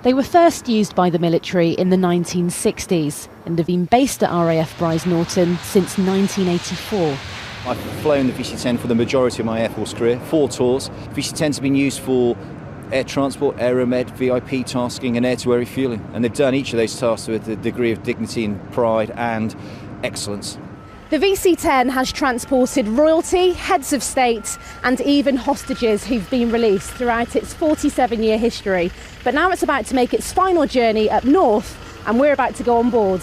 They were first used by the military in the 1960s and have been based at RAF Bryce Norton since 1984. I've flown the VC10 for the majority of my Air Force career, 4 tours. VC10s have been used for air transport, aeromed, VIP tasking and air-to-air refuelling. And they've done each of those tasks with a degree of dignity and pride and excellence. The VC10 has transported royalty, heads of state and even hostages who've been released throughout its 47-year history. But now it's about to make its final journey up north and we're about to go on board.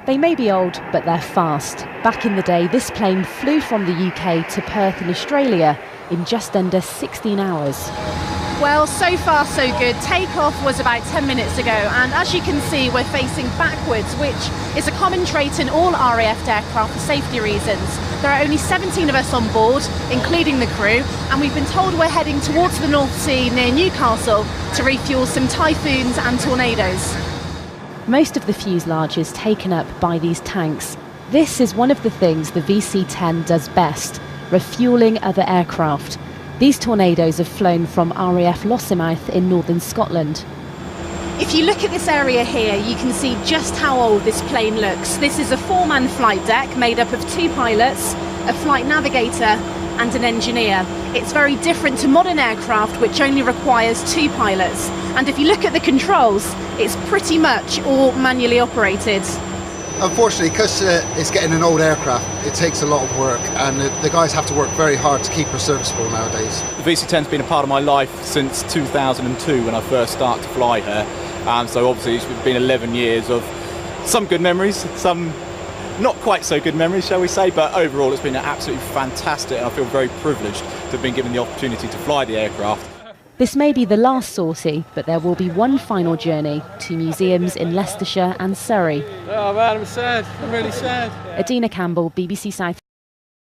They may be old, but they're fast. Back in the day, this plane flew from the UK to Perth in Australia in just under 16 hours. Well, so far so good. Takeoff was about 10 minutes ago, and as you can see, we're facing backwards, which is a common trait in all RAF aircraft for safety reasons. There are only 17 of us on board, including the crew, and we've been told we're heading towards the North Sea near Newcastle to refuel some typhoons and tornadoes. Most of the fuselage is taken up by these tanks. This is one of the things the VC10 does best, refuelling other aircraft. These tornadoes have flown from RAF Lossiemouth in northern Scotland. If you look at this area here, you can see just how old this plane looks. This is a 4-man flight deck made up of 2 pilots, a flight navigator and an engineer. It's very different to modern aircraft, which only requires 2 pilots. And if you look at the controls, it's pretty much all manually operated. Unfortunately, because it's getting an old aircraft, it takes a lot of work, and the guys have to work very hard to keep her serviceable nowadays. The VC10's been a part of my life since 2002 when I first started to fly her. So obviously it's been 11 years of some good memories, some not quite so good memories, shall we say, but overall it's been absolutely fantastic, and I feel very privileged to have been given the opportunity to fly the aircraft. This may be the last sortie, but there will be one final journey to museums in Leicestershire and Surrey. Oh man, I'm sad. I'm really sad. Adina Campbell, BBC South.